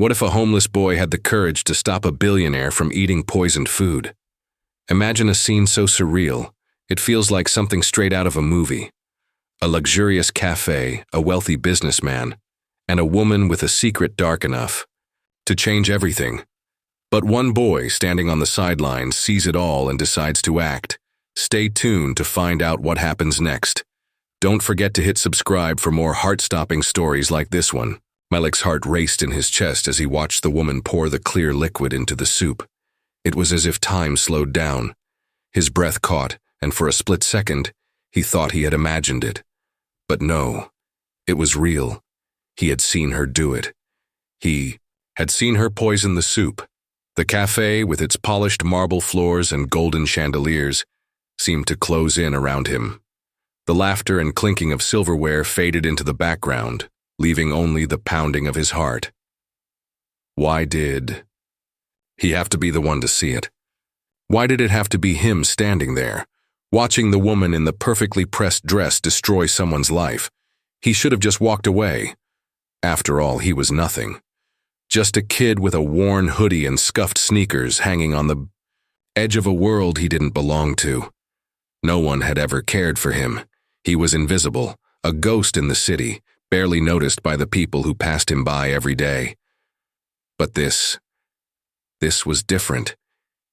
What if a homeless boy had the courage to stop a billionaire from eating poisoned food? Imagine a scene so surreal, it feels like something straight out of a movie. A luxurious cafe, a wealthy businessman, and a woman with a secret dark enough to change everything. But one boy standing on the sidelines sees it all and decides to act. Stay tuned to find out what happens next. Don't forget to hit subscribe for more heart-stopping stories like this one. Malik's heart raced in his chest as he watched the woman pour the clear liquid into the soup. It was as if time slowed down. His breath caught, and for a split second, he thought he had imagined it. But no, it was real. He had seen her do it. He had seen her poison the soup. The cafe, with its polished marble floors and golden chandeliers, seemed to close in around him. The laughter and clinking of silverware faded into the background, leaving only the pounding of his heart. Why did he have to be the one to see it? Why did it have to be him standing there, watching the woman in the perfectly pressed dress destroy someone's life? He should have just walked away. After all, he was nothing. Just a kid with a worn hoodie and scuffed sneakers hanging on the edge of a world he didn't belong to. No one had ever cared for him. He was invisible, a ghost in the city, barely noticed by the people who passed him by every day. But this was different.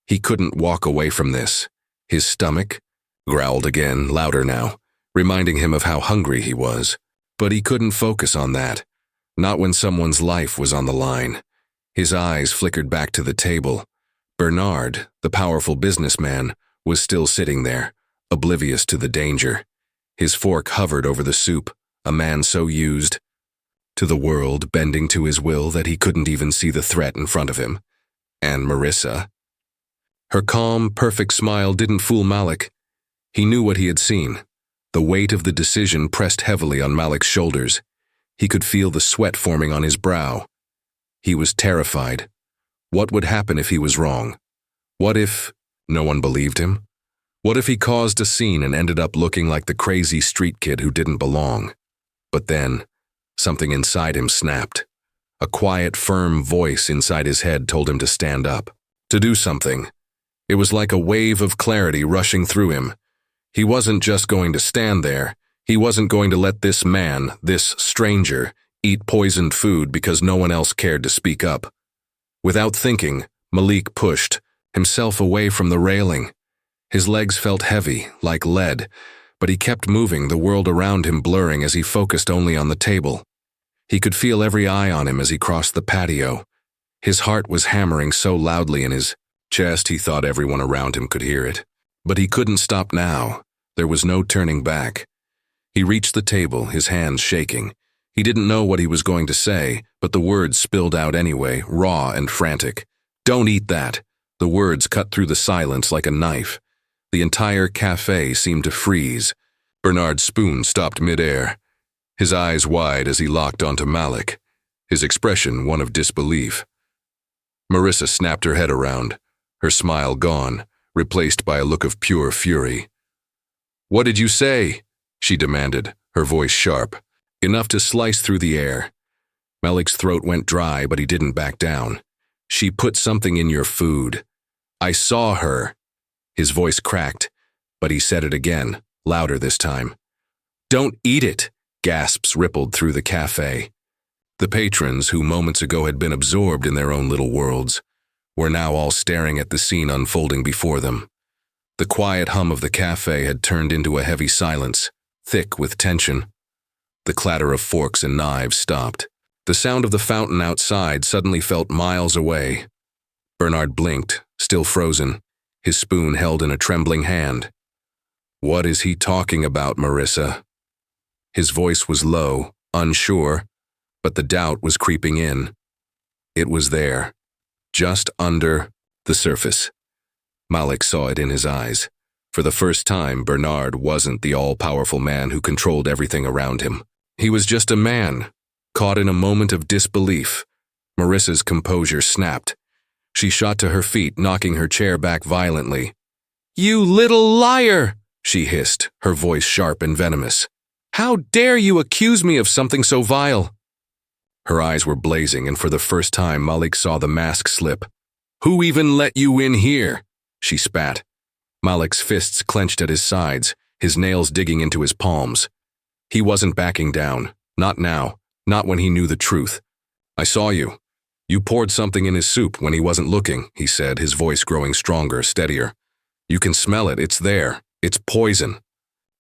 He couldn't walk away from this. His stomach growled again, louder now, reminding him of how hungry he was. But he couldn't focus on that. Not when someone's life was on the line. His eyes flickered back to the table. Bernard, the powerful businessman, was still sitting there, oblivious to the danger. His fork hovered over the soup, a man so used to the world, bending to his will that he couldn't even see the threat in front of him. And Marissa. Her calm, perfect smile didn't fool Malik. He knew what he had seen. The weight of the decision pressed heavily on Malik's shoulders. He could feel the sweat forming on his brow. He was terrified. What would happen if he was wrong? What if no one believed him? What if he caused a scene and ended up looking like the crazy street kid who didn't belong? But then, something inside him snapped. A quiet, firm voice inside his head told him to stand up, to do something. It was like a wave of clarity rushing through him. He wasn't just going to stand there. He wasn't going to let this man, this stranger, eat poisoned food because no one else cared to speak up. Without thinking, Malik pushed himself away from the railing. His legs felt heavy, like lead, but he kept moving, the world around him blurring as he focused only on the table. He could feel every eye on him as he crossed the patio. His heart was hammering so loudly in his chest he thought everyone around him could hear it. But he couldn't stop now. There was no turning back. He reached the table, his hands shaking. He didn't know what he was going to say, but the words spilled out anyway, raw and frantic. "Don't eat that." The words cut through the silence like a knife. The entire cafe seemed to freeze. Bernard's spoon stopped midair, his eyes wide as he locked onto Malik, his expression one of disbelief. Marissa snapped her head around, her smile gone, replaced by a look of pure fury. "What did you say?" she demanded, her voice sharp, enough to slice through the air. Malik's throat went dry, but he didn't back down. "She put something in your food. I saw her." His voice cracked, but he said it again, louder this time. "Don't eat it!" Gasps rippled through the cafe. The patrons, who moments ago had been absorbed in their own little worlds, were now all staring at the scene unfolding before them. The quiet hum of the cafe had turned into a heavy silence, thick with tension. The clatter of forks and knives stopped. The sound of the fountain outside suddenly felt miles away. Bernard blinked, still frozen, his spoon held in a trembling hand. "What is he talking about, Marissa?" His voice was low, unsure, but the doubt was creeping in. It was there, just under the surface. Malik saw it in his eyes. For the first time, Bernard wasn't the all-powerful man who controlled everything around him. He was just a man, caught in a moment of disbelief. Marissa's composure snapped. She shot to her feet, knocking her chair back violently. "You little liar!" she hissed, her voice sharp and venomous. "How dare you accuse me of something so vile?" Her eyes were blazing, and for the first time Malik saw the mask slip. "Who even let you in here?" she spat. Malik's fists clenched at his sides, his nails digging into his palms. He wasn't backing down. Not now. Not when he knew the truth. "I saw you. You poured something in his soup when he wasn't looking," he said, his voice growing stronger, steadier. "You can smell it. It's there. It's poison."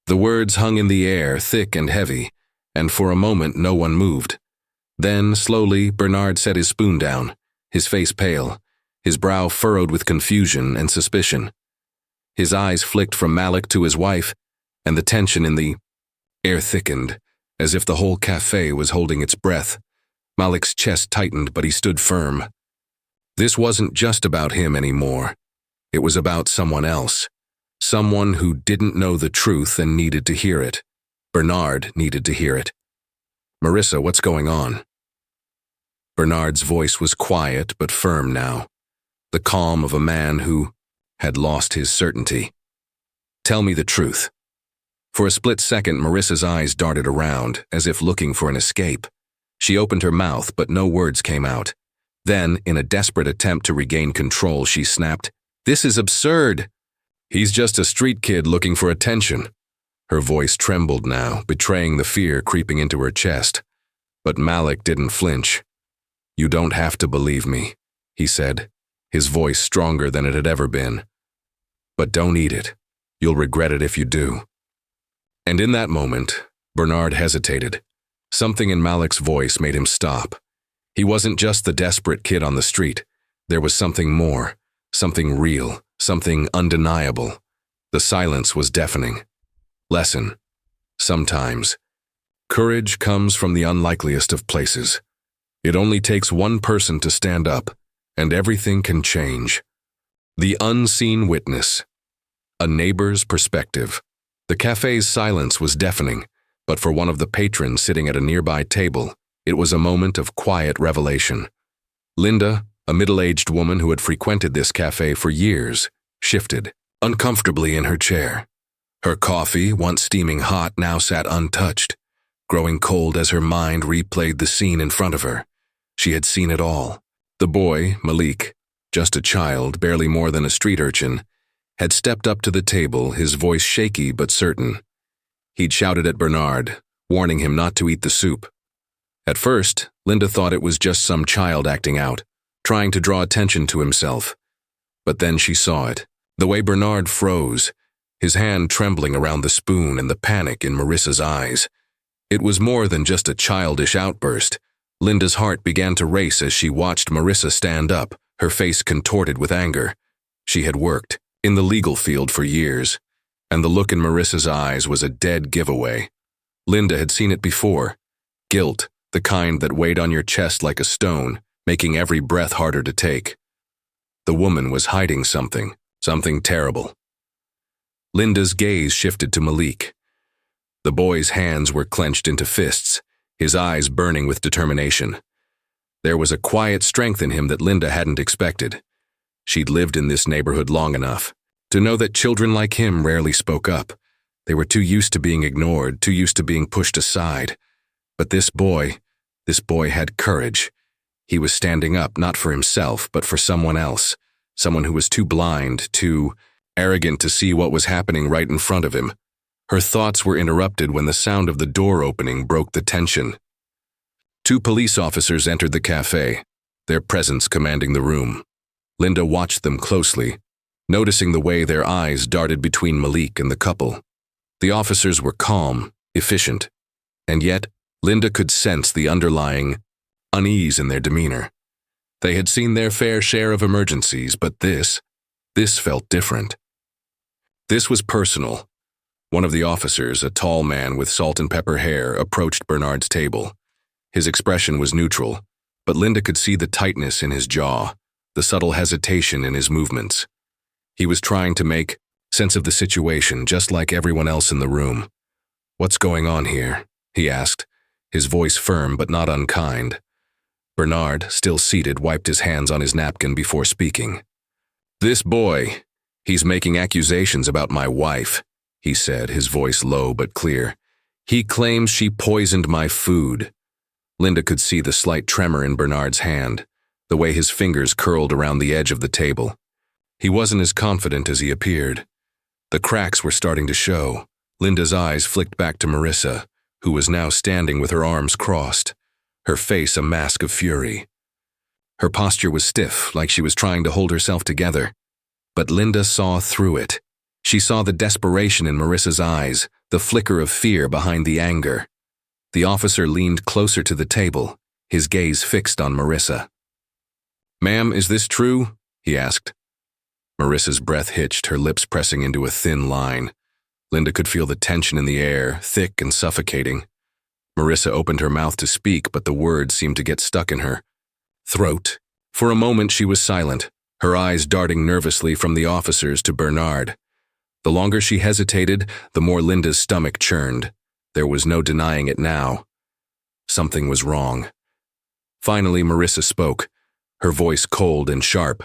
The words hung in the air, thick and heavy, and for a moment no one moved. Then, slowly, Bernard set his spoon down, his face pale, his brow furrowed with confusion and suspicion. His eyes flicked from Malik to his wife, and the tension in the air thickened, as if the whole café was holding its breath. Malik's chest tightened, but he stood firm. This wasn't just about him anymore. It was about someone else. Someone who didn't know the truth and needed to hear it. Bernard needed to hear it. "Marissa, what's going on?" Bernard's voice was quiet but firm now, the calm of a man who had lost his certainty. "Tell me the truth." For a split second, Marissa's eyes darted around, as if looking for an escape. She opened her mouth, but no words came out. Then, in a desperate attempt to regain control, she snapped, "This is absurd. He's just a street kid looking for attention." Her voice trembled now, betraying the fear creeping into her chest. But Malik didn't flinch. "You don't have to believe me," he said, his voice stronger than it had ever been. "But don't eat it. You'll regret it if you do." And in that moment, Bernard hesitated. Something in Malik's voice made him stop. He wasn't just the desperate kid on the street. There was something more, something real, something undeniable. The silence was deafening. Lesson. Sometimes, courage comes from the unlikeliest of places. It only takes one person to stand up, and everything can change. The unseen witness. A neighbor's perspective. The cafe's silence was deafening, but for one of the patrons sitting at a nearby table, it was a moment of quiet revelation. Linda, a middle-aged woman who had frequented this cafe for years, shifted uncomfortably in her chair. Her coffee, once steaming hot, now sat untouched, growing cold as her mind replayed the scene in front of her. She had seen it all. The boy, Malik, just a child, barely more than a street urchin, had stepped up to the table, his voice shaky but certain. He'd shouted at Bernard, warning him not to eat the soup. At first, Linda thought it was just some child acting out, trying to draw attention to himself. But then she saw it. The way Bernard froze, his hand trembling around the spoon and the panic in Marissa's eyes. It was more than just a childish outburst. Linda's heart began to race as she watched Marissa stand up, her face contorted with anger. She had worked in the legal field for years, and the look in Marissa's eyes was a dead giveaway. Linda had seen it before. Guilt, the kind that weighed on your chest like a stone, making every breath harder to take. The woman was hiding something, something terrible. Linda's gaze shifted to Malik. The boy's hands were clenched into fists, his eyes burning with determination. There was a quiet strength in him that Linda hadn't expected. She'd lived in this neighborhood long enough to know that children like him rarely spoke up. They were too used to being ignored, too used to being pushed aside. But this boy had courage. He was standing up not for himself, but for someone else, someone who was too blind, too arrogant to see what was happening right in front of him. Her thoughts were interrupted when the sound of the door opening broke the tension. 2 police officers entered the cafe, their presence commanding the room. Linda watched them closely, noticing the way their eyes darted between Malik and the couple. The officers were calm, efficient, and yet Linda could sense the underlying unease in their demeanor. They had seen their fair share of emergencies, but this felt different. This was personal. One of the officers, a tall man with salt and pepper hair, approached Bernard's table. His expression was neutral, but Linda could see the tightness in his jaw, the subtle hesitation in his movements. He was trying to make sense of the situation, just like everyone else in the room. "What's going on here?" he asked, his voice firm but not unkind. Bernard, still seated, wiped his hands on his napkin before speaking. "This boy, he's making accusations about my wife," he said, his voice low but clear. "He claims she poisoned my food. Linda could see the slight tremor in Bernard's hand, the way his fingers curled around the edge of the table. He wasn't as confident as he appeared. The cracks were starting to show. Linda's eyes flicked back to Marissa, who was now standing with her arms crossed, her face a mask of fury. Her posture was stiff, like she was trying to hold herself together. But Linda saw through it. She saw the desperation in Marissa's eyes, the flicker of fear behind the anger. The officer leaned closer to the table, his gaze fixed on Marissa. "Ma'am, is this true?" he asked. Marissa's breath hitched, her lips pressing into a thin line. Linda could feel the tension in the air, thick and suffocating. Marissa opened her mouth to speak, but the words seemed to get stuck in her throat. For a moment she was silent, her eyes darting nervously from the officers to Bernard. The longer she hesitated, the more Linda's stomach churned. There was no denying it now. Something was wrong. Finally, Marissa spoke, her voice cold and sharp.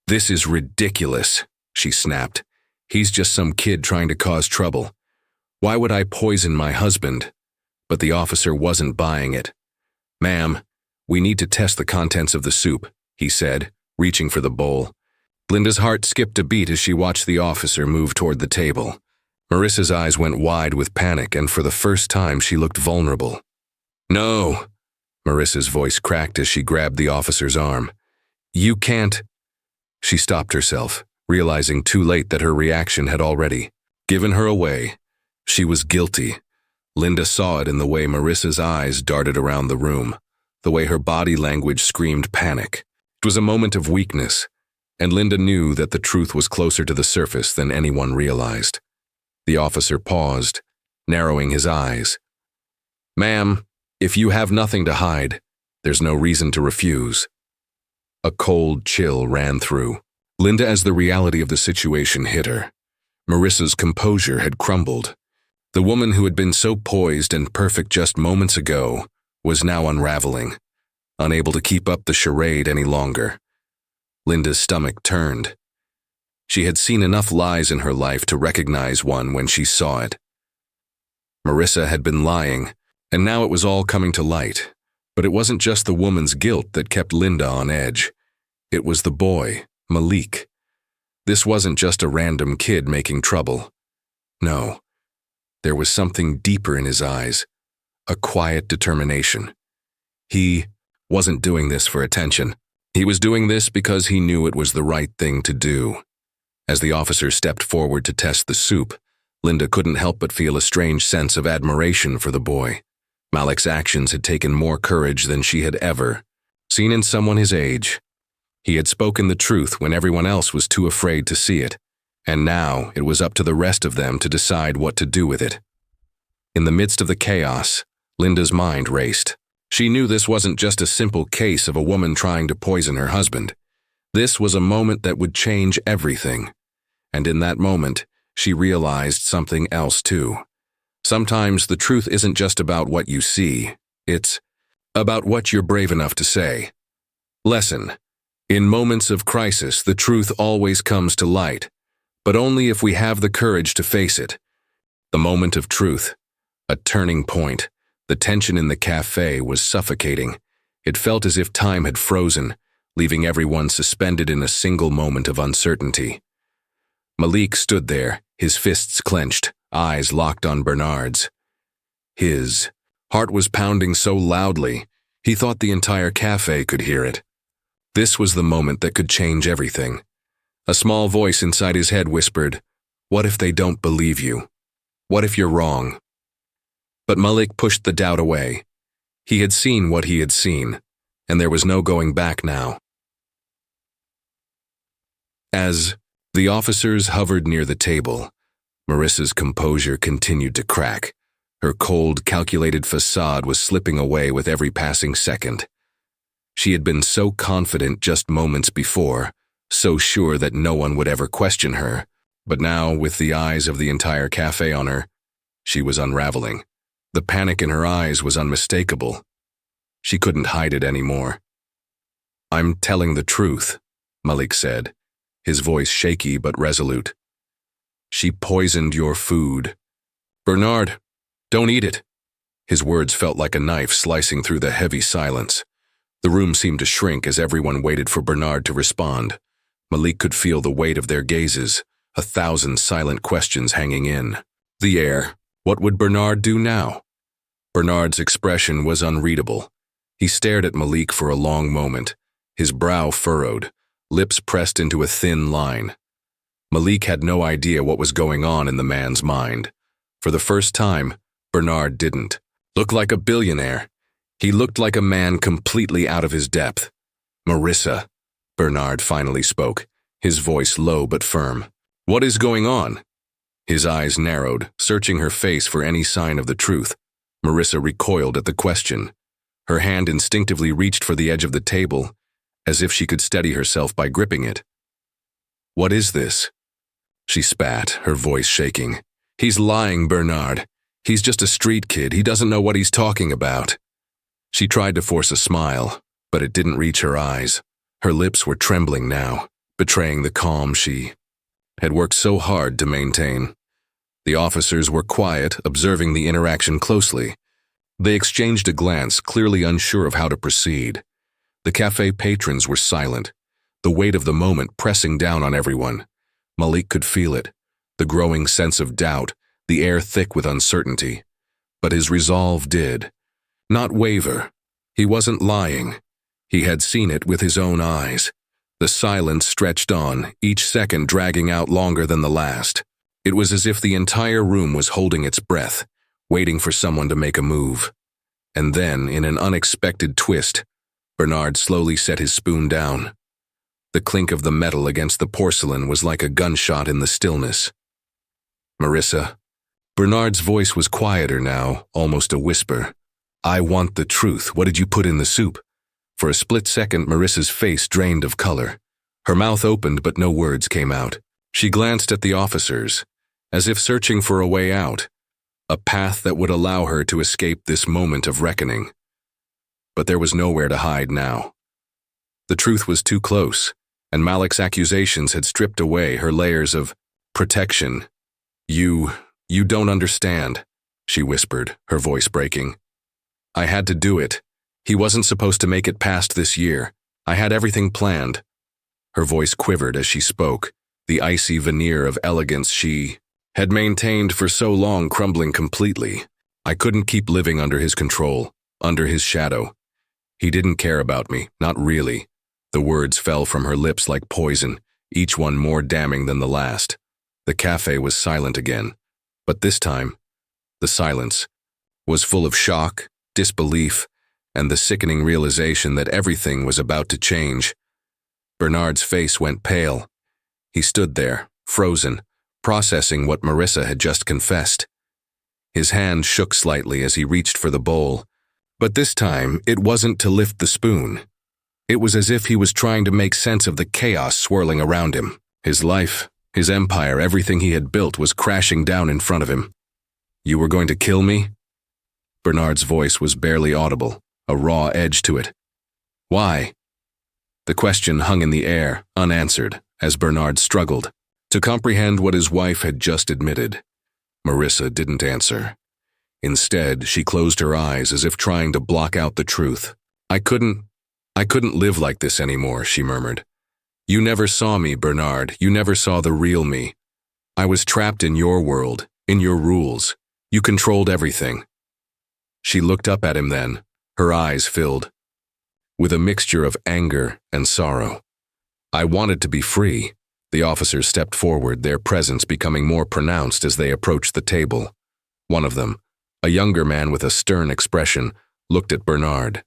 "This is ridiculous," she snapped. "He's just some kid trying to cause trouble. Why would I poison my husband?" But the officer wasn't buying it. "Ma'am, we need to test the contents of the soup," he said, reaching for the bowl. Linda's heart skipped a beat as she watched the officer move toward the table. Marissa's eyes went wide with panic, and for the first time she looked vulnerable. "No!" Marissa's voice cracked as she grabbed the officer's arm. "You can't—" She stopped herself, realizing too late that her reaction had already given her away. She was guilty. Linda saw it in the way Marissa's eyes darted around the room, the way her body language screamed panic. It was a moment of weakness, and Linda knew that the truth was closer to the surface than anyone realized. The officer paused, narrowing his eyes. "Ma'am, if you have nothing to hide, there's no reason to refuse." A cold chill ran through Linda as the reality of the situation hit her. Marissa's composure had crumbled. The woman who had been so poised and perfect just moments ago was now unraveling, unable to keep up the charade any longer. Linda's stomach turned. She had seen enough lies in her life to recognize one when she saw it. Marissa had been lying, and now it was all coming to light. But it wasn't just the woman's guilt that kept Linda on edge. It was the boy, Malik. This wasn't just a random kid making trouble. No, there was something deeper in his eyes, a quiet determination. He wasn't doing this for attention. He was doing this because he knew it was the right thing to do. As the officer stepped forward to test the soup, Linda couldn't help but feel a strange sense of admiration for the boy. Malik's actions had taken more courage than she had ever seen in someone his age. He had spoken the truth when everyone else was too afraid to see it, and now it was up to the rest of them to decide what to do with it. In the midst of the chaos, Linda's mind raced. She knew this wasn't just a simple case of a woman trying to poison her husband. This was a moment that would change everything. And in that moment, she realized something else too. Sometimes the truth isn't just about what you see, it's about what you're brave enough to say. Lesson: in moments of crisis, the truth always comes to light, but only if we have the courage to face it. The moment of truth, a turning point. The tension in the cafe was suffocating. It felt as if time had frozen, leaving everyone suspended in a single moment of uncertainty. Malik stood there, his fists clenched, eyes locked on Bernard's. His heart was pounding so loudly, he thought the entire cafe could hear it. This was the moment that could change everything. A small voice inside his head whispered, "What if they don't believe you? What if you're wrong?" But Malik pushed the doubt away. He had seen what he had seen, and there was no going back now. As the officers hovered near the table, Marissa's composure continued to crack. Her cold, calculated facade was slipping away with every passing second. She had been so confident just moments before, so sure that no one would ever question her, but now, with the eyes of the entire cafe on her, she was unraveling. The panic in her eyes was unmistakable. She couldn't hide it anymore. "I'm telling the truth," Malik said, his voice shaky but resolute. "She poisoned your food. Bernard, don't eat it." His words felt like a knife slicing through the heavy silence. The room seemed to shrink as everyone waited for Bernard to respond. Malik could feel the weight of their gazes, 1,000 silent questions hanging in the air. What would Bernard do now? Bernard's expression was unreadable. He stared at Malik for a long moment, his brow furrowed, lips pressed into a thin line. Malik had no idea what was going on in the man's mind. For the first time, Bernard didn't look like a billionaire. He looked like a man completely out of his depth. "Marissa," Bernard finally spoke, his voice low but firm. "What is going on?" His eyes narrowed, searching her face for any sign of the truth. Marissa recoiled at the question. Her hand instinctively reached for the edge of the table, as if she could steady herself by gripping it. "What is this?" She spat, her voice shaking. "He's lying, Bernard. He's just a street kid. He doesn't know what he's talking about." She tried to force a smile, but it didn't reach her eyes. Her lips were trembling now, betraying the calm she had worked so hard to maintain. The officers were quiet, observing the interaction closely. They exchanged a glance, clearly unsure of how to proceed. The cafe patrons were silent, the weight of the moment pressing down on everyone. Malik could feel it, the growing sense of doubt, the air thick with uncertainty. But his resolve did not waver. He wasn't lying. He had seen it with his own eyes. The silence stretched on, each second dragging out longer than the last. It was as if the entire room was holding its breath, waiting for someone to make a move. And then, in an unexpected twist, Bernard slowly set his spoon down. The clink of the metal against the porcelain was like a gunshot in the stillness. "Marissa." Bernard's voice was quieter now, almost a whisper. "I want the truth. What did you put in the soup?" For a split second, Marissa's face drained of color. Her mouth opened, but no words came out. She glanced at the officers, as if searching for a way out, a path that would allow her to escape this moment of reckoning. But there was nowhere to hide now. The truth was too close, and Malik's accusations had stripped away her layers of protection. You don't understand," she whispered, her voice breaking. "I had to do it. He wasn't supposed to make it past this year. I had everything planned." Her voice quivered as she spoke, the icy veneer of elegance she had maintained for so long crumbling completely. "I couldn't keep living under his control, under his shadow. He didn't care about me, not really." The words fell from her lips like poison, each one more damning than the last. The cafe was silent again, but this time, the silence was full of shock, disbelief, and the sickening realization that everything was about to change. Bernard's face went pale. He stood there, frozen, processing what Marissa had just confessed. His hand shook slightly as he reached for the bowl, but this time it wasn't to lift the spoon. It was as if he was trying to make sense of the chaos swirling around him. His life, his empire, everything he had built was crashing down in front of him. "You were going to kill me?" Bernard's voice was barely audible, a raw edge to it. "Why?" The question hung in the air, unanswered, as Bernard struggled to comprehend what his wife had just admitted. Marissa didn't answer. Instead, she closed her eyes as if trying to block out the truth. I couldn't live like this anymore," she murmured. "You never saw me, Bernard. You never saw the real me. I was trapped in your world, in your rules. You controlled everything." She looked up at him then, her eyes filled with a mixture of anger and sorrow. "I wanted to be free." The officers stepped forward, their presence becoming more pronounced as they approached the table. One of them, a younger man with a stern expression, looked at Bernard.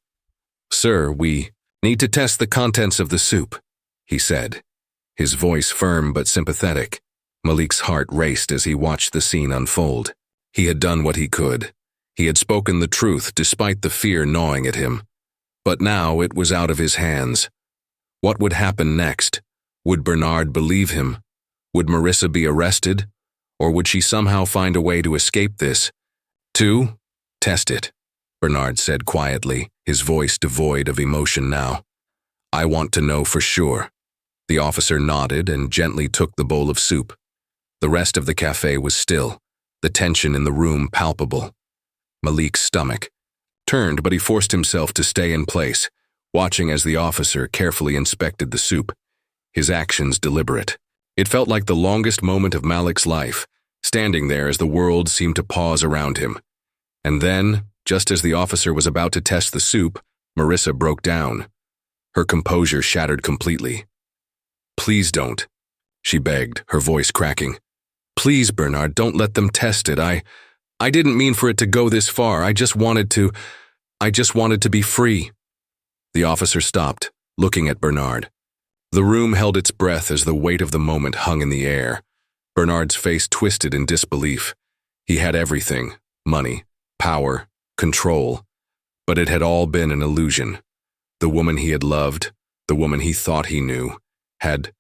"Sir, we need to test the contents of the soup," he said, his voice firm but sympathetic. Malik's heart raced as he watched the scene unfold. He had done what he could. He had spoken the truth despite the fear gnawing at him. But now it was out of his hands. What would happen next? Would Bernard believe him? Would Marissa be arrested? Or would she somehow find a way to escape this? Test it, Bernard said quietly, his voice devoid of emotion now. "I want to know for sure." The officer nodded and gently took the bowl of soup. The rest of the cafe was still, the tension in the room palpable. Malik's stomach turned, but he forced himself to stay in place, watching as the officer carefully inspected the soup, his actions deliberate. It felt like the longest moment of Malik's life, standing there as the world seemed to pause around him. And then, just as the officer was about to test the soup, Marissa broke down. Her composure shattered completely. "Please don't," she begged, her voice cracking. "Please, Bernard, don't let them test it. I didn't mean for it to go this far. I just wanted to be free." The officer stopped, looking at Bernard. The room held its breath as the weight of the moment hung in the air. Bernard's face twisted in disbelief. He had everything: money, power, control. But it had all been an illusion. The woman he had loved, the woman he thought he knew, had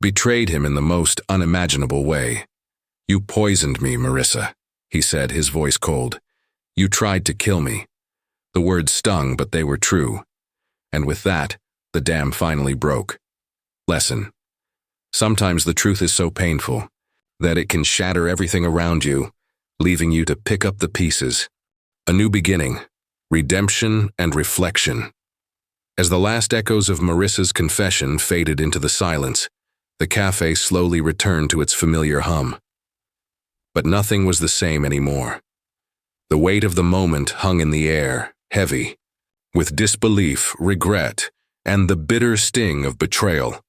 betrayed him in the most unimaginable way. "You poisoned me, Marissa," he said, his voice cold. "You tried to kill me." The words stung, but they were true. And with that, the dam finally broke. Lesson. Sometimes the truth is so painful that it can shatter everything around you, leaving you to pick up the pieces. A new beginning, redemption, and reflection. As the last echoes of Marissa's confession faded into the silence, the cafe slowly returned to its familiar hum. But nothing was the same anymore. The weight of the moment hung in the air, heavy, with disbelief, regret, and the bitter sting of betrayal.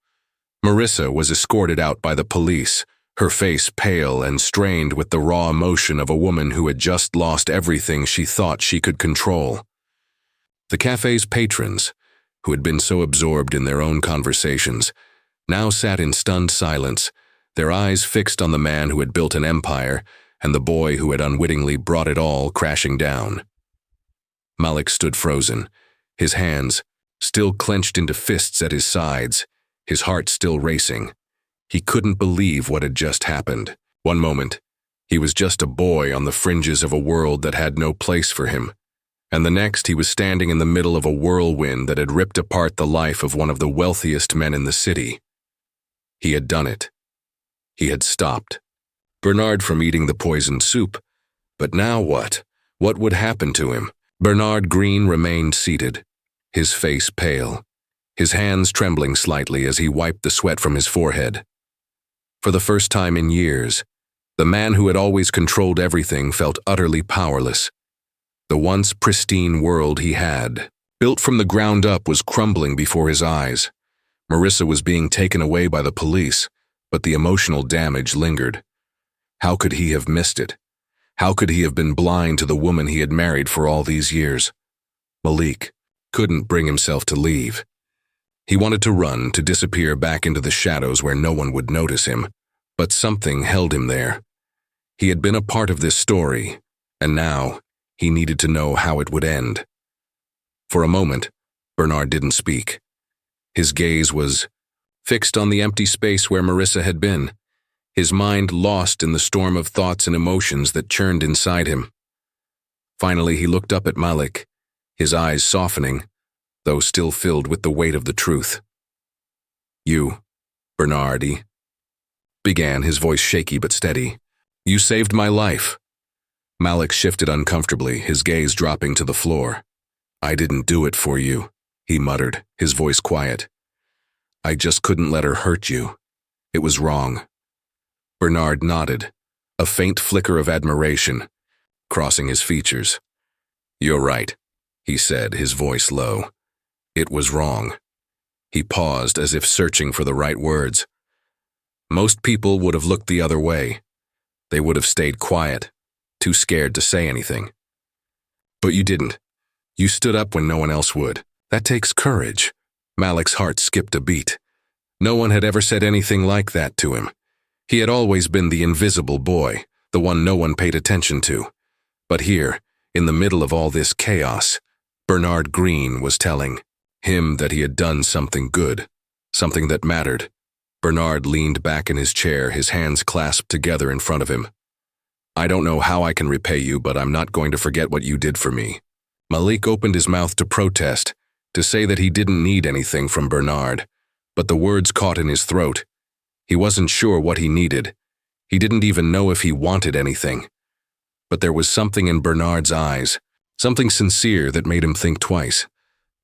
Marissa was escorted out by the police, her face pale and strained with the raw emotion of a woman who had just lost everything she thought she could control. The cafe's patrons, who had been so absorbed in their own conversations, now sat in stunned silence, their eyes fixed on the man who had built an empire and the boy who had unwittingly brought it all crashing down. Malik stood frozen, his hands still clenched into fists at his sides, his heart still racing. He couldn't believe what had just happened. One moment, he was just a boy on the fringes of a world that had no place for him, and the next he was standing in the middle of a whirlwind that had ripped apart the life of one of the wealthiest men in the city. He had done it. He had stopped Bernard from eating the poisoned soup, but now what? What would happen to him? Bernard Green remained seated, his face pale, his hands trembling slightly as he wiped the sweat from his forehead. For the first time in years, the man who had always controlled everything felt utterly powerless. The once pristine world he had, built from the ground up, was crumbling before his eyes. Marissa was being taken away by the police, but the emotional damage lingered. How could he have missed it? How could he have been blind to the woman he had married for all these years? Malik couldn't bring himself to leave. He wanted to run, to disappear back into the shadows where no one would notice him, but something held him there. He had been a part of this story, and now he needed to know how it would end. For a moment, Bernard didn't speak. His gaze was fixed on the empty space where Marissa had been, his mind lost in the storm of thoughts and emotions that churned inside him. Finally, he looked up at Malik, his eyes softening, though still filled with the weight of the truth. "You, Bernardi," began, his voice shaky but steady. "You saved my life." Malik shifted uncomfortably, his gaze dropping to the floor. "I didn't do it for you," he muttered, his voice quiet. "I just couldn't let her hurt you. It was wrong." Bernard nodded, a faint flicker of admiration crossing his features. "You're right," he said, his voice low. "It was wrong." He paused as if searching for the right words. Most people would have looked the other way. They would have stayed quiet, too scared to say anything. But you didn't. You stood up when no one else would. That takes courage. Malik's heart skipped a beat. No one had ever said anything like that to him. He had always been the invisible boy, the one no one paid attention to. But here, in the middle of all this chaos, Bernard Green was telling him that he had done something good, something that mattered. Bernard leaned back in his chair, his hands clasped together in front of him. "I don't know how I can repay you, but I'm not going to forget what you did for me." Malik opened his mouth to protest, to say that he didn't need anything from Bernard, but the words caught in his throat. He wasn't sure what he needed. He didn't even know if he wanted anything. but there was something in Bernard's eyes, something sincere that made him think twice.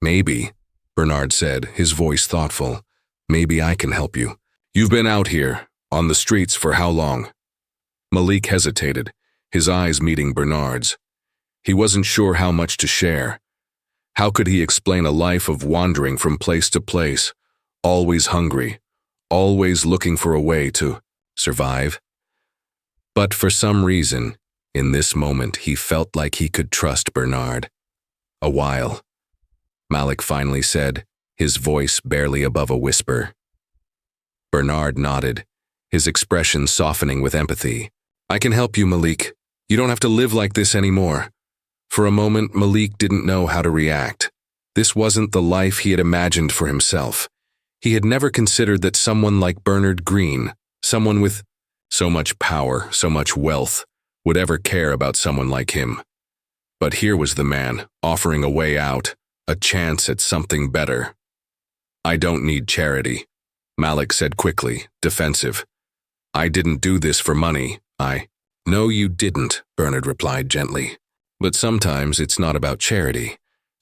"Maybe," Bernard said, his voice thoughtful, "maybe I can help you. You've been out here, on the streets for how long?" Malik hesitated, his eyes meeting Bernard's. He wasn't sure how much to share. How could he explain a life of wandering from place to place, always hungry, always looking for a way to survive? But for some reason, in this moment, he felt like he could trust Bernard. "A while," Malik finally said, his voice barely above a whisper. Bernard nodded, his expression softening with empathy. "I can help you, Malik. You don't have to live like this anymore." For a moment, Malik didn't know how to react. This wasn't the life he had imagined for himself. He had never considered that someone like Bernard Green, someone with so much power, so much wealth, would ever care about someone like him. But here was the man, offering a way out, a chance at something better. "I don't need charity," Malik said quickly, defensive. "I didn't do this for money, "No, you didn't," Bernard replied gently. "But sometimes it's not about charity.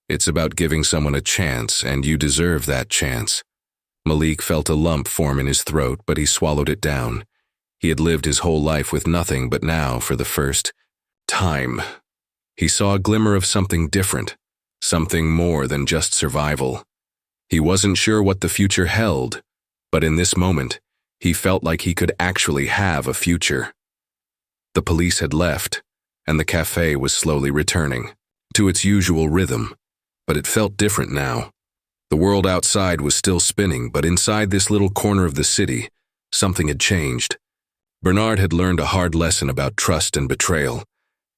It's about giving someone a chance, and you deserve that chance." Malik felt a lump form in his throat, but he swallowed it down. He had lived his whole life with nothing, but now, for the first time, he saw a glimmer of something different, something more than just survival. He wasn't sure what the future held, but in this moment, he felt like he could actually have a future. The police had left, and the cafe was slowly returning to its usual rhythm, but it felt different now. The world outside was still spinning, but inside this little corner of the city, something had changed. Bernard had learned a hard lesson about trust and betrayal,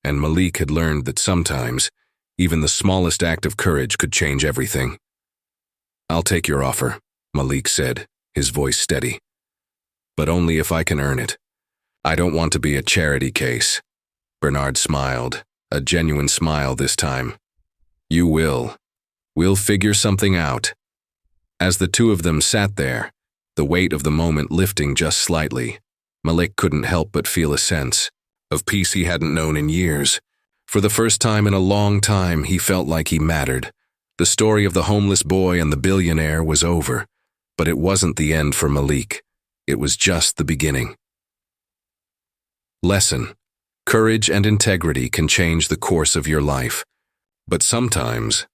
and Malik had learned that sometimes, even the smallest act of courage could change everything. "I'll take your offer," Malik said, his voice steady. "But only if I can earn it. I don't want to be a charity case." Bernard smiled, a genuine smile this time. "You will. We'll figure something out." As the two of them sat there, the weight of the moment lifting just slightly, Malik couldn't help but feel a sense of peace he hadn't known in years. For the first time in a long time, he felt like he mattered. The story of the homeless boy and the billionaire was over, but it wasn't the end for Malik. It was just the beginning. Lesson: courage and integrity can change the course of your life, but sometimes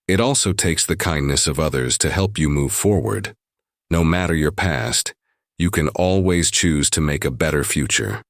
it also takes the kindness of others to help you move forward. No matter your past, you can always choose to make a better future.